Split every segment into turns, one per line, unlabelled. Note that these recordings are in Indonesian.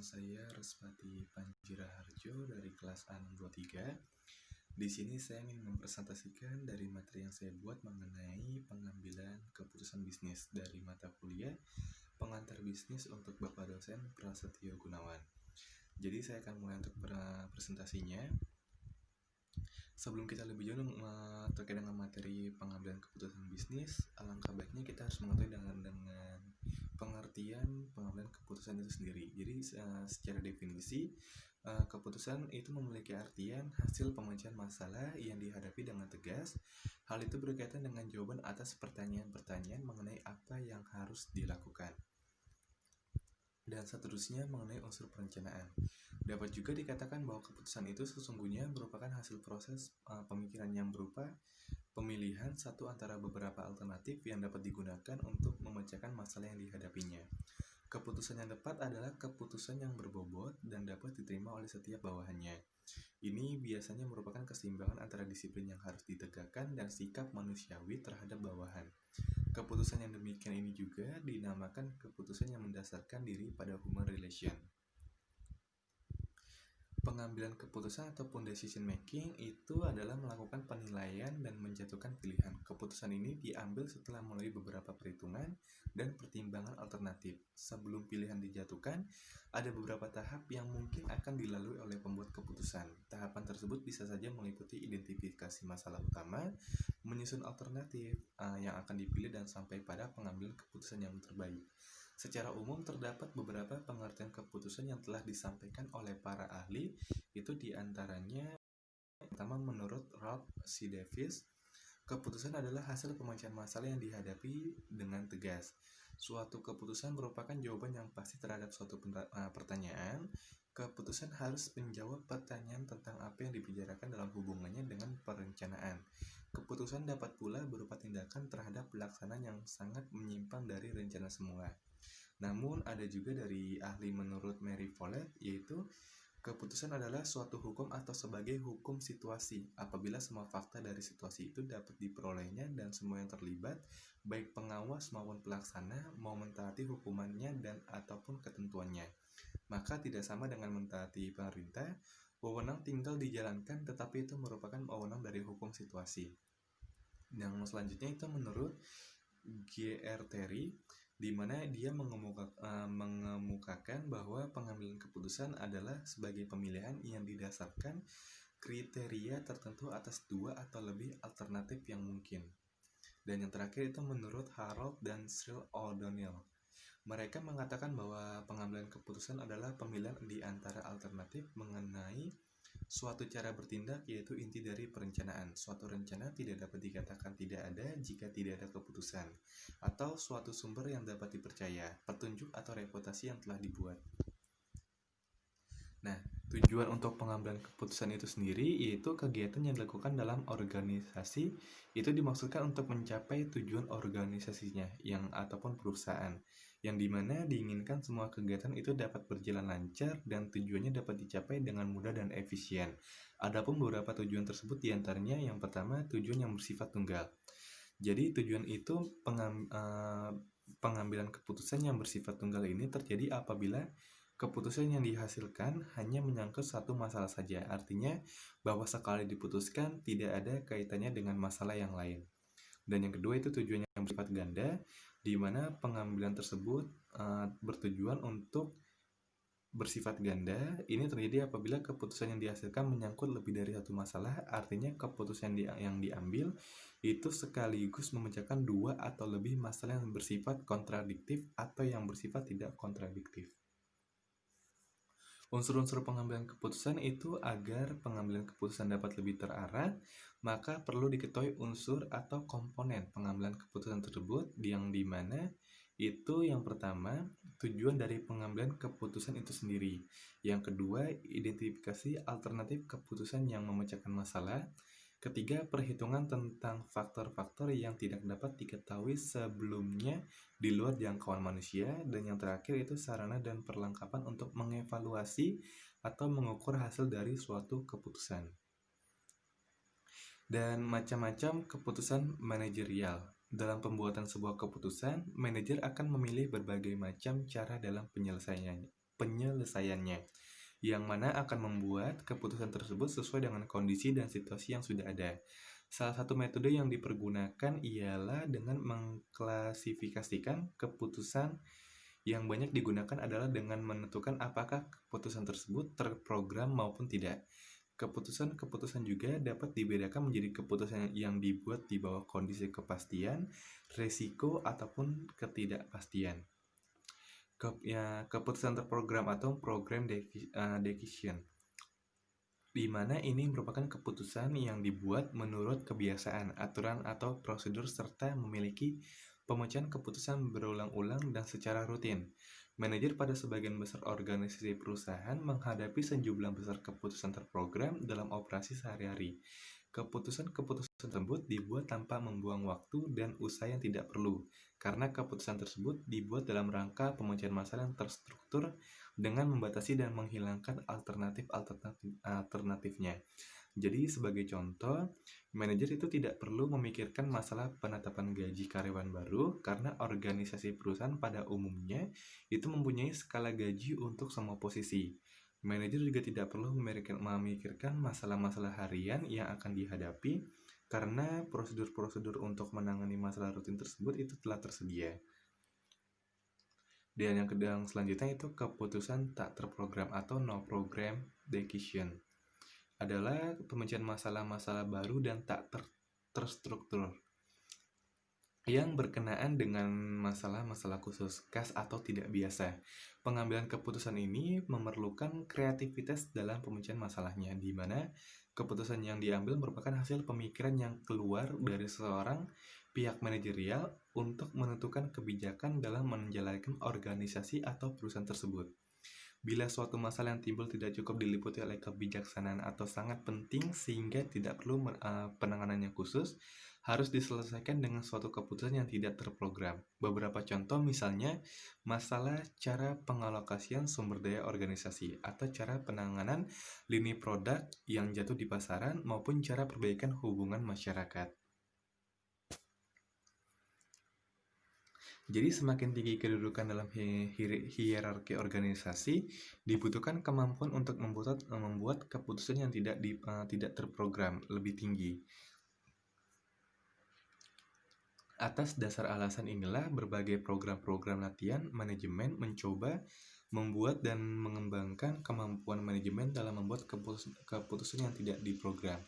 saya Respati Panjiraharjo dari kelas A623. Di sini saya ingin mempresentasikan dari materi yang saya buat mengenai pengambilan keputusan bisnis dari mata kuliah Pengantar Bisnis untuk Bapak Dosen Prasetyo Gunawan. Jadi saya akan mulai untuk presentasinya. Sebelum kita lebih jauh terkait dengan materi pengambilan keputusan bisnis, alangkah baiknya kita harus mengetahui dengan pengertian pengambilan keputusan itu sendiri. Jadi secara definisi, keputusan itu memiliki artian hasil pemecahan masalah yang dihadapi dengan tegas. Hal itu berkaitan dengan jawaban atas pertanyaan-pertanyaan mengenai apa yang harus dilakukan, dan seterusnya mengenai unsur perencanaan. Dapat juga dikatakan bahwa keputusan itu sesungguhnya merupakan hasil proses pemikiran yang berupa pemilihan satu antara beberapa alternatif yang dapat digunakan untuk memecahkan masalah yang dihadapinya. Keputusan yang tepat adalah keputusan yang berbobot dan dapat diterima oleh setiap bawahannya. Ini biasanya merupakan keseimbangan antara disiplin yang harus ditegakkan dan sikap manusiawi terhadap bawahan. Keputusan yang demikian ini juga dinamakan keputusan yang mendasarkan diri pada human relation. Pengambilan keputusan ataupun decision making itu adalah melakukan penilaian dan menjatuhkan pilihan. Keputusan ini diambil setelah melalui beberapa perhitungan dan pertimbangan alternatif. Sebelum pilihan dijatuhkan, ada beberapa tahap yang mungkin akan dilalui oleh pembuat keputusan. Tahapan tersebut bisa saja meliputi identifikasi masalah utama, menyusun alternatif yang akan dipilih, dan sampai pada pengambilan keputusan yang terbaik. Secara umum terdapat beberapa pengertian keputusan yang telah disampaikan oleh para ahli, itu diantaranya pertama menurut Ralph C. Davis, keputusan adalah hasil pemecahan masalah yang dihadapi dengan tegas. Suatu keputusan merupakan jawaban yang pasti terhadap suatu pertanyaan. Keputusan harus menjawab pertanyaan tentang apa yang dibicarakan dalam hubungannya dengan perencanaan. Keputusan dapat pula berupa tindakan terhadap pelaksanaan yang sangat menyimpang dari rencana semula. Namun ada juga dari ahli menurut Mary Follett, yaitu keputusan adalah suatu hukum atau sebagai hukum situasi apabila semua fakta dari situasi itu dapat diperolehnya dan semua yang terlibat, baik pengawas maupun pelaksana, mau mentaati hukumannya dan ataupun ketentuannya. Maka tidak sama dengan mentaati pemerintah, wewenang tinggal dijalankan, tetapi itu merupakan wewenang dari hukum situasi. Yang selanjutnya itu menurut G.R. Terry, di mana dia mengemukakan bahwa pengambilan keputusan adalah sebagai pemilihan yang didasarkan kriteria tertentu atas dua atau lebih alternatif yang mungkin. Dan yang terakhir itu menurut Harold dan Cyril O'Donnell. Mereka mengatakan bahwa pengambilan keputusan adalah pemilihan di antara alternatif mengenai suatu cara bertindak, yaitu inti dari perencanaan. Suatu rencana tidak dapat dikatakan tidak ada jika tidak ada keputusan, atau suatu sumber yang dapat dipercaya, petunjuk atau reputasi yang telah dibuat. Nah, tujuan untuk pengambilan keputusan itu sendiri yaitu kegiatan yang dilakukan dalam organisasi itu dimaksudkan untuk mencapai tujuan organisasinya ataupun perusahaan, yang dimana diinginkan semua kegiatan itu dapat berjalan lancar dan tujuannya dapat dicapai dengan mudah dan efisien. Adapun beberapa tujuan tersebut diantaranya yang pertama tujuan yang bersifat tunggal. Jadi tujuan itu pengambilan keputusan yang bersifat tunggal ini terjadi apabila keputusan yang dihasilkan hanya menyangkut satu masalah saja, artinya bahwa sekali diputuskan tidak ada kaitannya dengan masalah yang lain. Dan yang kedua itu tujuan yang bersifat ganda, di mana pengambilan tersebut bertujuan untuk bersifat ganda. Ini terjadi apabila keputusan yang dihasilkan menyangkut lebih dari satu masalah, artinya keputusan yang diambil itu sekaligus memecahkan dua atau lebih masalah yang bersifat kontradiktif atau yang bersifat tidak kontradiktif. Unsur-unsur pengambilan keputusan itu agar pengambilan keputusan dapat lebih terarah, maka perlu diketahui unsur atau komponen pengambilan keputusan tersebut, yang dimana itu yang pertama tujuan dari pengambilan keputusan itu sendiri, yang kedua identifikasi alternatif keputusan yang memecahkan masalah, ketiga perhitungan tentang faktor-faktor yang tidak dapat diketahui sebelumnya di luar jangkauan manusia, dan yang terakhir itu sarana dan perlengkapan untuk mengevaluasi atau mengukur hasil dari suatu keputusan. Dan macam-macam keputusan manajerial. Dalam pembuatan sebuah keputusan, manajer akan memilih berbagai macam cara dalam penyelesaiannya. penyelesaiannya, yang mana akan membuat keputusan tersebut sesuai dengan kondisi dan situasi yang sudah ada. Salah satu metode yang dipergunakan ialah dengan mengklasifikasikan keputusan. Yang banyak digunakan adalah dengan menentukan apakah keputusan tersebut terprogram maupun tidak. Keputusan-keputusan juga dapat dibedakan menjadi keputusan yang dibuat di bawah kondisi kepastian, resiko, ataupun ketidakpastian. Keputusan terprogram atau program decision, di mana ini merupakan keputusan yang dibuat menurut kebiasaan, aturan, atau prosedur serta memiliki pemecahan keputusan berulang-ulang dan secara rutin. Manajer pada sebagian besar organisasi perusahaan menghadapi sejumlah besar keputusan terprogram dalam operasi sehari-hari. Keputusan-keputusan tersebut dibuat tanpa membuang waktu dan usaha yang tidak perlu, karena keputusan tersebut dibuat dalam rangka pemecahan masalah yang terstruktur dengan membatasi dan menghilangkan alternatifnya. Jadi sebagai contoh, manajer itu tidak perlu memikirkan masalah penetapan gaji karyawan baru karena organisasi perusahaan pada umumnya itu mempunyai skala gaji untuk semua posisi. Manajer juga tidak perlu memikirkan masalah-masalah harian yang akan dihadapi karena prosedur-prosedur untuk menangani masalah rutin tersebut itu telah tersedia. Dan yang selanjutnya itu keputusan tak terprogram atau no program decision, adalah pemecahan masalah-masalah baru dan tak terstruktur yang berkenaan dengan masalah-masalah khusus, khas atau tidak biasa. Pengambilan keputusan ini memerlukan kreativitas dalam pemecahan masalahnya, di mana keputusan yang diambil merupakan hasil pemikiran yang keluar dari seorang pihak manajerial untuk menentukan kebijakan dalam menjalankan organisasi atau perusahaan tersebut. Bila suatu masalah yang timbul tidak cukup diliputi oleh kebijaksanaan atau sangat penting sehingga tidak perlu penanganan yang khusus, harus diselesaikan dengan suatu keputusan yang tidak terprogram. Beberapa contoh misalnya masalah cara pengalokasian sumber daya organisasi atau cara penanganan lini produk yang jatuh di pasaran maupun cara perbaikan hubungan masyarakat. Jadi semakin tinggi kedudukan dalam hierarki organisasi, dibutuhkan kemampuan untuk membuat keputusan yang tidak terprogram lebih tinggi. Atas dasar alasan inilah, berbagai program-program latihan manajemen mencoba membuat dan mengembangkan kemampuan manajemen dalam membuat keputusan yang tidak diprogram.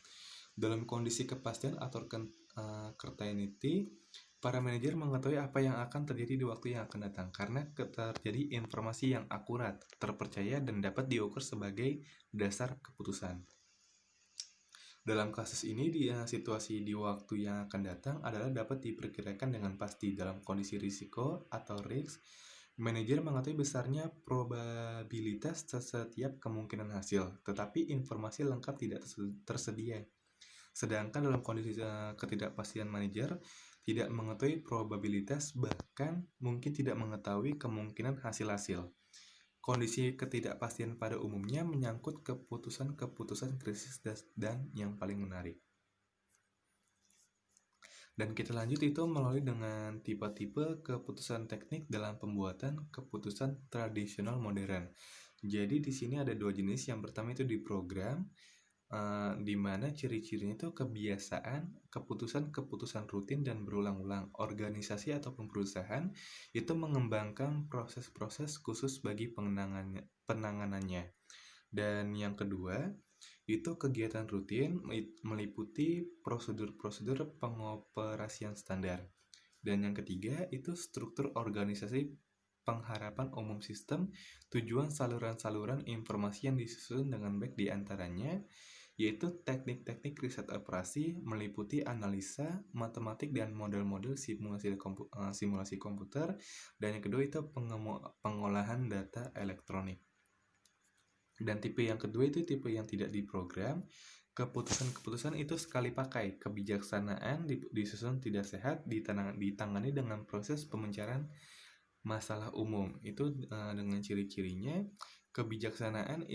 Dalam kondisi kepastian atau certainty, para manajer mengetahui apa yang akan terjadi di waktu yang akan datang karena terjadi informasi yang akurat, terpercaya, dan dapat diukur sebagai dasar keputusan. Dalam kasus ini, situasi di waktu yang akan datang adalah dapat diperkirakan dengan pasti. Dalam kondisi risiko atau risk, manajer mengetahui besarnya probabilitas setiap kemungkinan hasil, tetapi informasi lengkap tidak tersedia. Sedangkan dalam kondisi ketidakpastian, manajer tidak mengetahui probabilitas, bahkan mungkin tidak mengetahui kemungkinan hasil-hasil. Kondisi ketidakpastian pada umumnya menyangkut keputusan-keputusan krisis dan yang paling menarik. Dan kita lanjut itu melalui dengan tipe-tipe keputusan teknik dalam pembuatan keputusan tradisional modern. Jadi di sini ada dua jenis. Yang pertama itu diprogram, di mana ciri-cirinya itu kebiasaan, keputusan-keputusan rutin dan berulang-ulang. Organisasi ataupun perusahaan itu mengembangkan proses-proses khusus bagi penanganannya. Dan yang kedua, itu kegiatan rutin meliputi prosedur-prosedur pengoperasian standar. Dan yang ketiga, itu struktur organisasi pengharapan umum sistem, tujuan saluran-saluran informasi yang disusun dengan baik di antaranya, yaitu teknik-teknik riset operasi meliputi analisa, matematik, dan model-model simulasi komputer. Dan yang kedua itu pengolahan data elektronik. Dan tipe yang kedua itu tipe yang tidak diprogram. Keputusan-keputusan itu sekali pakai, kebijaksanaan disusun tidak sehat, ditangani dengan proses pemecahan masalah umum. Itu dengan ciri-cirinya kebijaksanaan,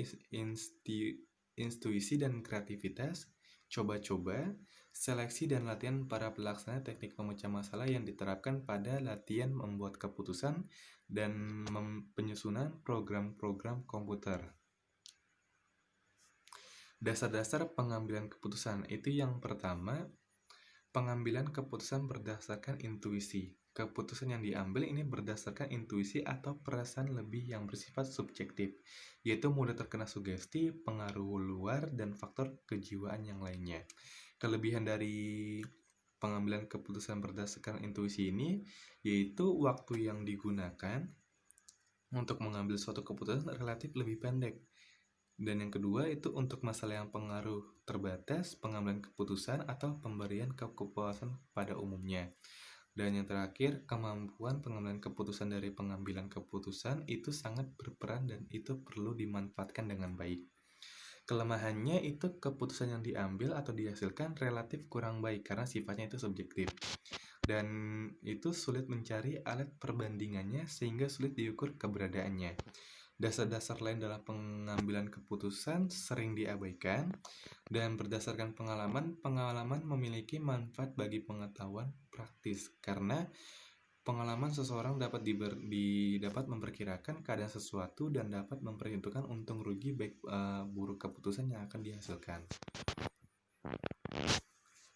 intuisi, dan kreativitas, Coba-coba, seleksi dan latihan para pelaksana teknik pemecah masalah yang diterapkan pada latihan membuat keputusan dan penyusunan program-program komputer. Dasar-dasar pengambilan keputusan itu yang pertama, pengambilan keputusan berdasarkan intuisi. Keputusan yang diambil ini berdasarkan intuisi atau perasaan lebih yang bersifat subjektif, yaitu mudah terkena sugesti, pengaruh luar, dan faktor kejiwaan yang lainnya. Kelebihan dari pengambilan keputusan berdasarkan intuisi ini, yaitu waktu yang digunakan untuk mengambil suatu keputusan relatif lebih pendek. Dan yang kedua itu untuk masalah yang pengaruh terbatas, pengambilan keputusan atau pemberian kepuasan pada umumnya. Dan yang terakhir, kemampuan pengambilan keputusan dari pengambilan keputusan itu sangat berperan dan itu perlu dimanfaatkan dengan baik. Kelemahannya itu keputusan yang diambil atau dihasilkan relatif kurang baik karena sifatnya itu subjektif. Dan itu sulit mencari alat perbandingannya sehingga sulit diukur keberadaannya. Dasar-dasar lain dalam pengambilan keputusan sering diabaikan, dan berdasarkan pengalaman memiliki manfaat bagi pengetahuan praktis, karena pengalaman seseorang dapat memperkirakan keadaan sesuatu dan dapat memperhitungkan untung rugi baik buruk keputusan yang akan dihasilkan.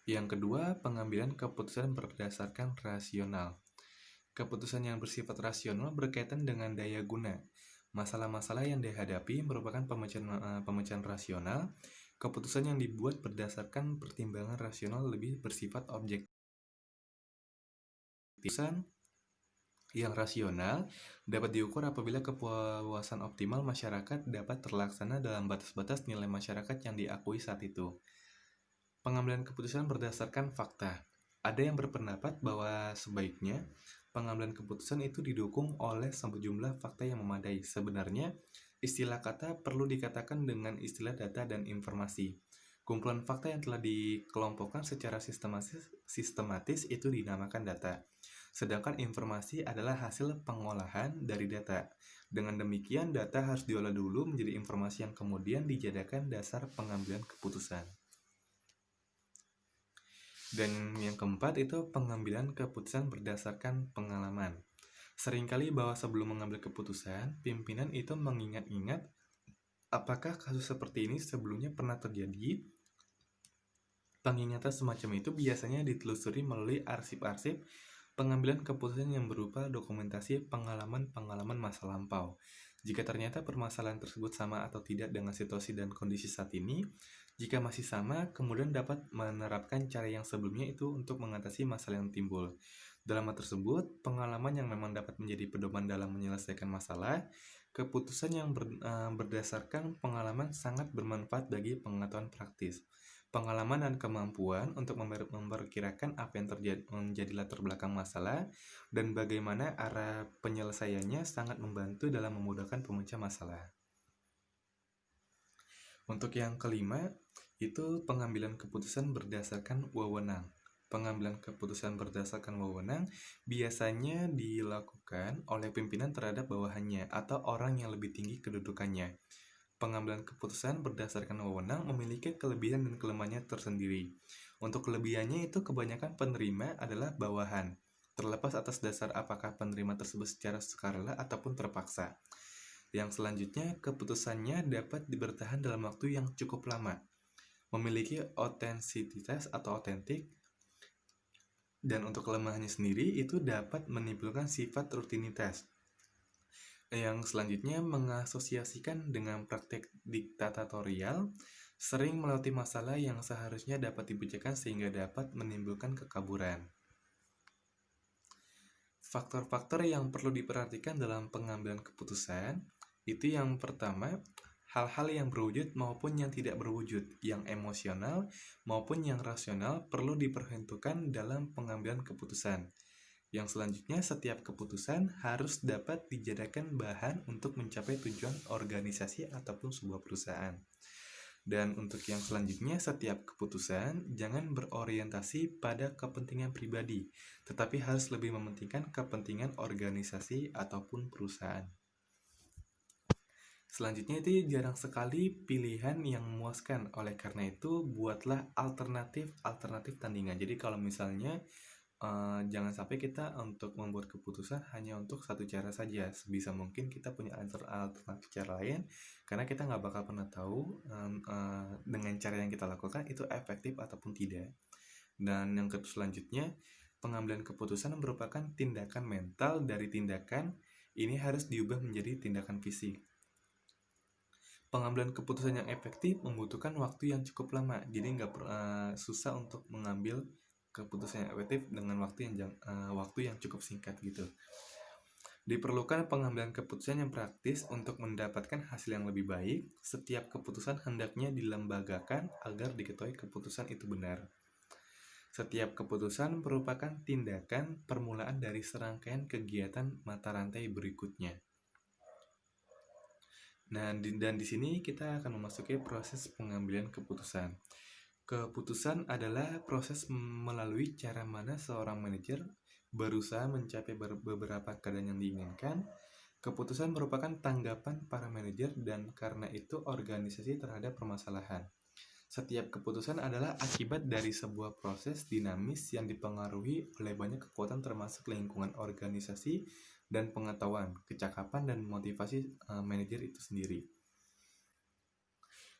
Yang kedua, pengambilan keputusan berdasarkan rasional. Keputusan yang bersifat rasional berkaitan dengan daya guna. Masalah-masalah yang dihadapi merupakan pemecahan rasional. Keputusan yang dibuat berdasarkan pertimbangan rasional lebih bersifat objektif. Keputusan yang rasional dapat diukur apabila kepuasan optimal masyarakat dapat terlaksana dalam batas-batas nilai masyarakat yang diakui saat itu. Pengambilan keputusan berdasarkan fakta. Ada yang berpendapat bahwa sebaiknya pengambilan keputusan itu didukung oleh sejumlah fakta yang memadai. Sebenarnya, istilah kata perlu dikatakan dengan istilah data dan informasi. Kumpulan fakta yang telah dikelompokkan secara sistematis itu dinamakan data. Sedangkan informasi adalah hasil pengolahan dari data. Dengan demikian, data harus diolah dulu menjadi informasi yang kemudian dijadikan dasar pengambilan keputusan. Dan yang keempat itu pengambilan keputusan berdasarkan pengalaman. Seringkali bahwa sebelum mengambil keputusan, pimpinan itu mengingat-ingat apakah kasus seperti ini sebelumnya pernah terjadi. Pengingatan semacam itu biasanya ditelusuri melalui arsip-arsip pengambilan keputusan yang berupa dokumentasi pengalaman-pengalaman masa lampau. Jika ternyata permasalahan tersebut sama atau tidak dengan situasi dan kondisi saat ini, jika masih sama, kemudian dapat menerapkan cara yang sebelumnya itu untuk mengatasi masalah yang timbul. Dalam hal tersebut, pengalaman yang memang dapat menjadi pedoman dalam menyelesaikan masalah, keputusan yang berdasarkan pengalaman sangat bermanfaat bagi pengetahuan praktis. Pengalaman dan kemampuan untuk memperkirakan apa yang menjadi latar belakang masalah dan bagaimana arah penyelesaiannya sangat membantu dalam memudahkan pemecah masalah. Untuk yang kelima, itu pengambilan keputusan berdasarkan wewenang. Pengambilan keputusan berdasarkan wewenang biasanya dilakukan oleh pimpinan terhadap bawahannya atau orang yang lebih tinggi kedudukannya. Pengambilan keputusan berdasarkan wewenang memiliki kelebihan dan kelemahannya tersendiri. Untuk kelebihannya itu kebanyakan penerima adalah bawahan, terlepas atas dasar apakah penerima tersebut secara sukarela ataupun terpaksa. Yang selanjutnya, keputusannya dapat bertahan dalam waktu yang cukup lama, memiliki otentisitas atau otentik, dan untuk kelemahannya sendiri itu dapat menimbulkan sifat rutinitas. Yang selanjutnya mengasosiasikan dengan praktek diktatorial, sering melewati masalah yang seharusnya dapat dibicarakan sehingga dapat menimbulkan kekaburan. Faktor-faktor yang perlu diperhatikan dalam pengambilan keputusan, itu yang pertama, hal-hal yang berwujud maupun yang tidak berwujud, yang emosional maupun yang rasional perlu diperhitungkan dalam pengambilan keputusan. Yang selanjutnya, setiap keputusan harus dapat dijadikan bahan untuk mencapai tujuan organisasi ataupun sebuah perusahaan. Dan untuk yang selanjutnya, setiap keputusan jangan berorientasi pada kepentingan pribadi, tetapi harus lebih mementingkan kepentingan organisasi ataupun perusahaan. Selanjutnya itu jarang sekali pilihan yang memuaskan. Oleh karena itu, buatlah alternatif tandingan. Jadi kalau misalnya jangan sampai kita untuk membuat keputusan hanya untuk satu cara saja. Sebisa mungkin kita punya alternatif cara lain, karena kita nggak bakal pernah tahu dengan cara yang kita lakukan itu efektif ataupun tidak. Dan yang selanjutnya, pengambilan keputusan merupakan tindakan mental dari tindakan ini harus diubah menjadi tindakan fisik. Pengambilan keputusan yang efektif membutuhkan waktu yang cukup lama, jadi nggak susah untuk mengambil keputusan yang efektif dengan waktu yang cukup singkat gitu. Diperlukan pengambilan keputusan yang praktis untuk mendapatkan hasil yang lebih baik. Setiap keputusan hendaknya dilembagakan agar diketahui keputusan itu benar. Setiap keputusan merupakan tindakan permulaan dari serangkaian kegiatan mata rantai berikutnya. Nah, dan di sini kita akan memasuki proses pengambilan keputusan. Keputusan adalah proses melalui cara mana seorang manajer berusaha mencapai beberapa keadaan yang diinginkan. Keputusan merupakan tanggapan para manajer dan karena itu organisasi terhadap permasalahan. Setiap keputusan adalah akibat dari sebuah proses dinamis yang dipengaruhi oleh banyak kekuatan termasuk lingkungan organisasi dan pengetahuan, kecakapan, dan motivasi manajer itu sendiri.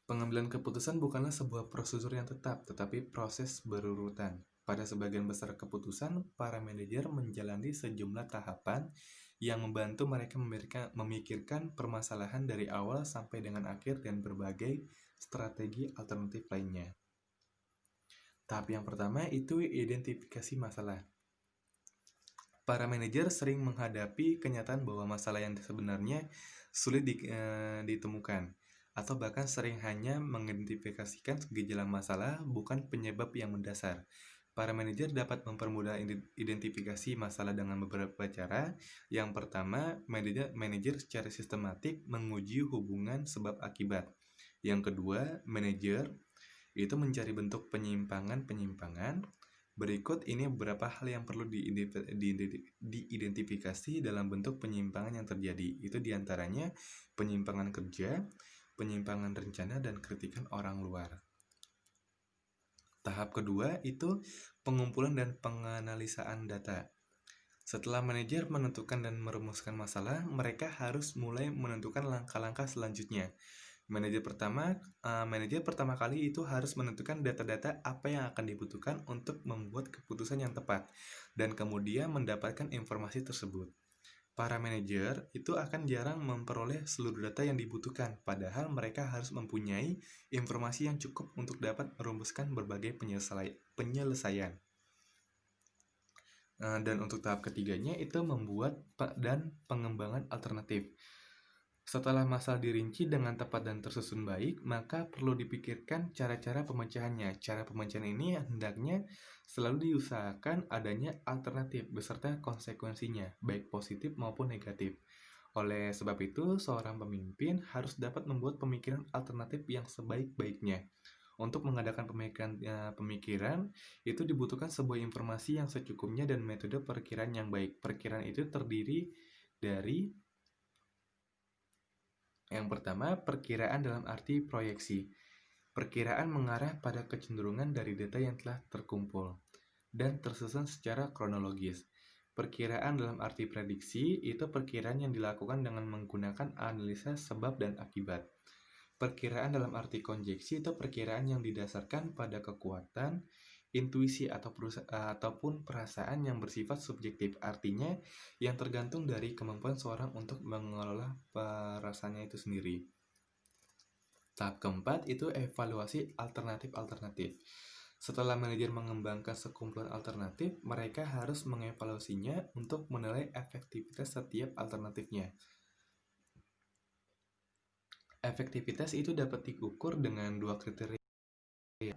Pengambilan keputusan bukanlah sebuah prosedur yang tetap, tetapi proses berurutan. Pada sebagian besar keputusan, para manajer menjalani sejumlah tahapan yang membantu mereka memikirkan permasalahan dari awal sampai dengan akhir dan berbagai strategi alternatif lainnya. Tahap yang pertama itu identifikasi masalah. Para manajer sering menghadapi kenyataan bahwa masalah yang sebenarnya sulit ditemukan, atau bahkan sering hanya mengidentifikasikan gejala masalah, bukan penyebab yang mendasar. Para manajer dapat mempermudah identifikasi masalah dengan beberapa cara. Yang pertama, manajer secara sistematik menguji hubungan sebab akibat. Yang kedua, manajer itu mencari bentuk penyimpangan-penyimpangan. Berikut ini beberapa hal yang perlu diidentifikasi dalam bentuk penyimpangan yang terjadi. Itu diantaranya penyimpangan kerja, penyimpangan rencana, dan kritikan orang luar. Tahap kedua itu pengumpulan dan penganalisaan data. Setelah manajer menentukan dan merumuskan masalah, mereka harus mulai menentukan langkah-langkah selanjutnya. Manajer pertama kali itu harus menentukan data-data apa yang akan dibutuhkan untuk membuat keputusan yang tepat, dan kemudian mendapatkan informasi tersebut. Para manajer itu akan jarang memperoleh seluruh data yang dibutuhkan, padahal mereka harus mempunyai informasi yang cukup untuk dapat merumuskan berbagai penyelesaian. Dan untuk tahap ketiganya itu membuat dan pengembangan alternatif. Setelah masalah dirinci dengan tepat dan tersusun baik, maka perlu dipikirkan cara-cara pemecahannya. Cara pemecahan ini hendaknya selalu diusahakan adanya alternatif beserta konsekuensinya, baik positif maupun negatif. Oleh sebab itu, seorang pemimpin harus dapat membuat pemikiran alternatif yang sebaik-baiknya. Untuk mengadakan pemikiran, itu dibutuhkan sebuah informasi yang secukupnya dan metode perkiraan yang baik. Perkiraan itu terdiri dari yang pertama, perkiraan dalam arti proyeksi. Perkiraan mengarah pada kecenderungan dari data yang telah terkumpul dan tersusun secara kronologis. Perkiraan dalam arti prediksi itu perkiraan yang dilakukan dengan menggunakan analisa sebab dan akibat. Perkiraan dalam arti konjeksi itu perkiraan yang didasarkan pada kekuatan, intuisi ataupun perasaan yang bersifat subjektif, artinya yang tergantung dari kemampuan seorang untuk mengelola perasaannya itu sendiri. Tahap keempat itu evaluasi alternatif-alternatif. Setelah manajer mengembangkan sekumpulan alternatif, mereka harus mengevaluasinya untuk menilai efektivitas setiap alternatifnya. Efektivitas itu dapat diukur dengan dua kriteria: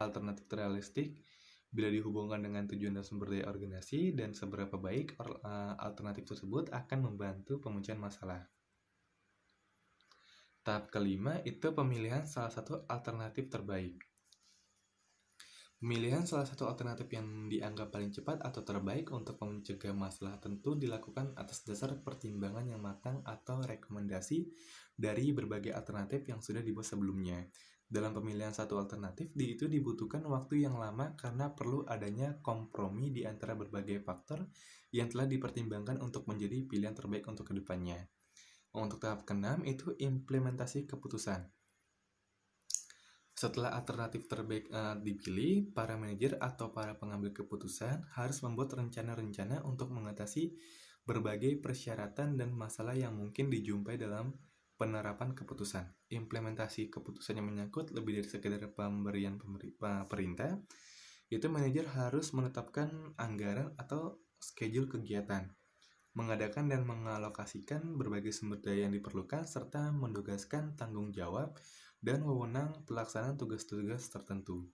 alternatif realistik bila dihubungkan dengan tujuan dan sumber daya organisasi, dan seberapa baik alternatif tersebut akan membantu pemecahan masalah. Tahap kelima itu pemilihan salah satu alternatif terbaik. Pemilihan salah satu alternatif yang dianggap paling cepat atau terbaik untuk mencegah masalah tentu dilakukan atas dasar pertimbangan yang matang atau rekomendasi dari berbagai alternatif yang sudah dibuat sebelumnya. Dalam pemilihan satu alternatif, itu dibutuhkan waktu yang lama karena perlu adanya kompromi di antara berbagai faktor yang telah dipertimbangkan untuk menjadi pilihan terbaik untuk kedepannya. Untuk tahap keenam itu implementasi keputusan. Setelah alternatif terbaik dipilih, para manajer atau para pengambil keputusan harus membuat rencana-rencana untuk mengatasi berbagai persyaratan dan masalah yang mungkin dijumpai dalam penerapan keputusan. Implementasi keputusan yang menyangkut lebih dari sekedar pemberian perintah, itu manajer harus menetapkan anggaran atau schedule kegiatan, mengadakan dan mengalokasikan berbagai sumber daya yang diperlukan, serta menugaskan tanggung jawab dan wewenang pelaksanaan tugas-tugas tertentu.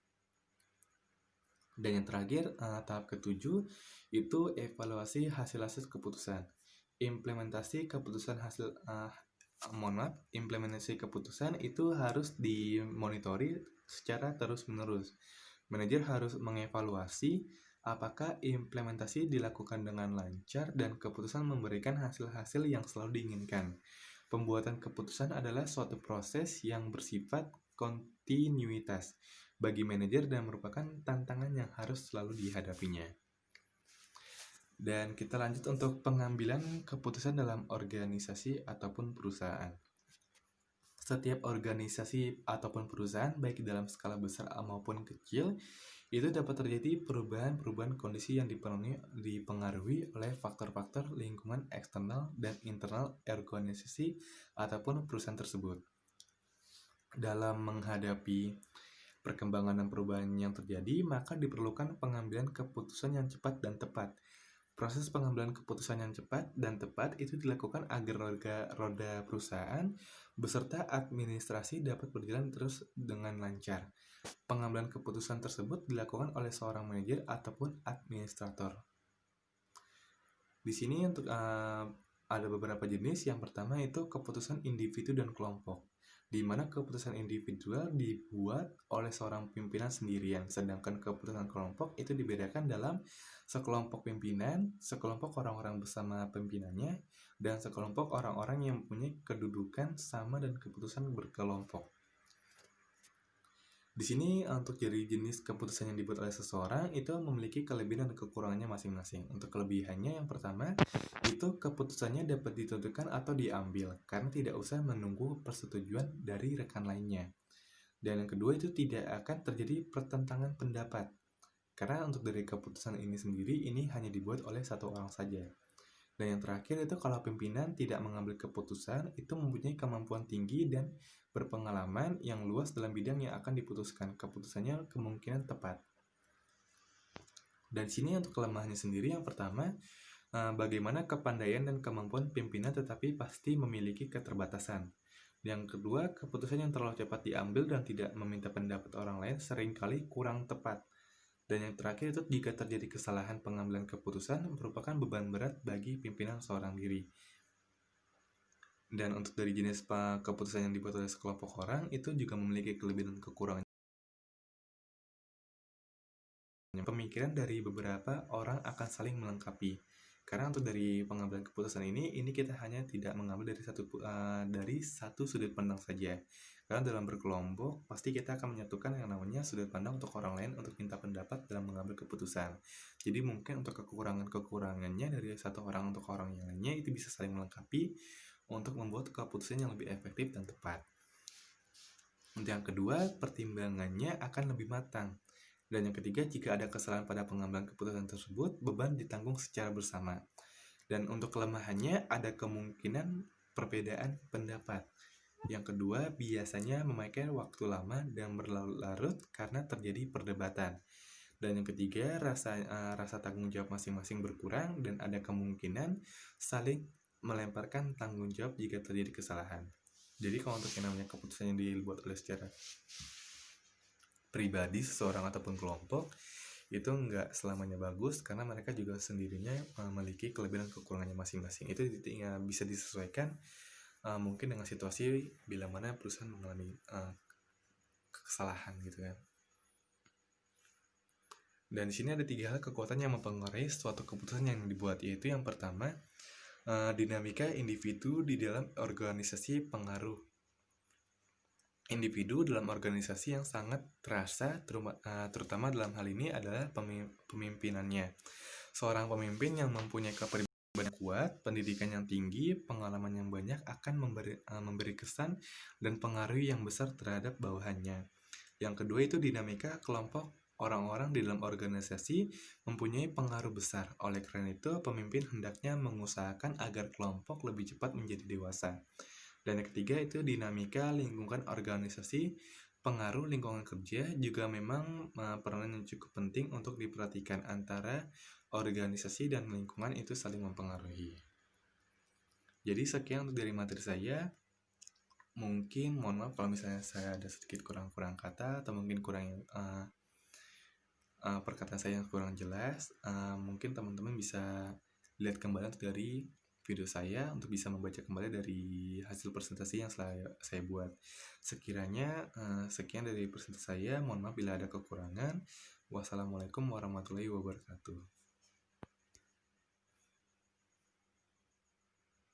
Dan yang terakhir, tahap ketujuh, itu evaluasi hasil-hasil keputusan. Implementasi keputusan implementasi keputusan itu harus dimonitori secara terus-menerus. Manajer harus mengevaluasi apakah implementasi dilakukan dengan lancar dan keputusan memberikan hasil-hasil yang selalu diinginkan. Pembuatan keputusan adalah suatu proses yang bersifat kontinuitas bagi manajer dan merupakan tantangan yang harus selalu dihadapinya. Dan kita lanjut untuk pengambilan keputusan dalam organisasi ataupun perusahaan. Setiap organisasi ataupun perusahaan, baik dalam skala besar maupun kecil, itu dapat terjadi perubahan-perubahan kondisi yang dipengaruhi oleh faktor-faktor lingkungan eksternal dan internal organisasi ataupun perusahaan tersebut. Dalam menghadapi perkembangan dan perubahan yang terjadi, maka diperlukan pengambilan keputusan yang cepat dan tepat. Proses pengambilan keputusan yang cepat dan tepat itu dilakukan agar roda perusahaan beserta administrasi dapat berjalan terus dengan lancar. Pengambilan keputusan tersebut dilakukan oleh seorang manajer ataupun administrator. Di sini untuk ada beberapa jenis. Yang pertama itu keputusan individu dan kelompok, di mana keputusan individual dibuat oleh seorang pimpinan sendirian, sedangkan keputusan kelompok itu dibedakan dalam sekelompok pimpinan, sekelompok orang-orang bersama pimpinannya, dan sekelompok orang-orang yang mempunyai kedudukan sama dan keputusan berkelompok. Di sini untuk jadi jenis keputusan yang dibuat oleh seseorang itu memiliki kelebihan dan kekurangannya masing-masing. Untuk kelebihannya yang pertama, itu keputusannya dapat ditentukan atau diambil karena tidak usah menunggu persetujuan dari rekan lainnya. Dan yang kedua itu tidak akan terjadi pertentangan pendapat. Karena untuk dari keputusan ini sendiri ini hanya dibuat oleh satu orang saja. Dan yang terakhir itu kalau pimpinan tidak mengambil keputusan, itu mempunyai kemampuan tinggi dan berpengalaman yang luas dalam bidang yang akan diputuskan. Keputusannya kemungkinan tepat. Dan sini untuk kelemahannya sendiri, yang pertama, bagaimana kepandaian dan kemampuan pimpinan tetapi pasti memiliki keterbatasan. Yang kedua, keputusan yang terlalu cepat diambil dan tidak meminta pendapat orang lain seringkali kurang tepat. Dan yang terakhir itu jika terjadi kesalahan pengambilan keputusan merupakan beban berat bagi pimpinan seorang diri. Dan untuk dari jenis keputusan yang dibuat oleh sekelompok orang itu juga memiliki kelebihan dan kekurangan. Pemikiran dari beberapa orang akan saling melengkapi. Karena untuk dari pengambilan keputusan ini kita hanya tidak mengambil dari satu sudut pandang saja. Karena dalam berkelompok pasti kita akan menyatukan yang namanya sudut pandang untuk orang lain untuk minta pendapat dalam mengambil keputusan. Jadi mungkin untuk kekurangannya dari satu orang untuk orang yang lainnya itu bisa saling melengkapi untuk membuat keputusan yang lebih efektif dan tepat. Untuk yang kedua, pertimbangannya akan lebih matang. Dan yang ketiga, jika ada kesalahan pada pengambilan keputusan tersebut, beban ditanggung secara bersama. Dan untuk kelemahannya, ada kemungkinan perbedaan pendapat. Yang kedua, biasanya memakai waktu lama dan berlarut-larut karena terjadi perdebatan. Dan yang ketiga, rasa tanggung jawab masing-masing berkurang dan ada kemungkinan saling melemparkan tanggung jawab jika terjadi kesalahan. Jadi kalau untuk yang namanya keputusan yang dibuat oleh secara pribadi seseorang ataupun kelompok itu nggak selamanya bagus karena mereka juga sendirinya memiliki kelebihan dan kekurangannya masing-masing. Itu bisa disesuaikan mungkin dengan situasi bila mana perusahaan mengalami kesalahan gitu kan. Dan di sini ada 3 hal kekuatan yang mempengaruhi suatu keputusan yang dibuat, yaitu yang pertama, dinamika individu di dalam organisasi pengaruh individu dalam organisasi yang sangat terasa, terutama dalam hal ini adalah pemimpinannya. Seorang pemimpin yang mempunyai kepribadian kuat, pendidikan yang tinggi, pengalaman yang banyak akan memberi kesan dan pengaruh yang besar terhadap bawahannya. Yang kedua itu dinamika kelompok orang-orang di dalam organisasi mempunyai pengaruh besar. Oleh karena itu, pemimpin hendaknya mengusahakan agar kelompok lebih cepat menjadi dewasa. Dan yang ketiga itu dinamika lingkungan organisasi, pengaruh lingkungan kerja juga memang peranan yang cukup penting untuk diperhatikan antara organisasi dan lingkungan itu saling mempengaruhi. Jadi sekian untuk dari materi saya. Mungkin mohon maaf kalau misalnya saya ada sedikit kurang kata atau mungkin perkataan saya yang kurang jelas. Mungkin teman-teman bisa lihat kembali dari video saya untuk bisa membaca kembali dari hasil presentasi yang saya buat. Sekiranya sekian dari presentasi saya. Mohon maaf bila ada kekurangan. Wassalamualaikum warahmatullahi wabarakatuh.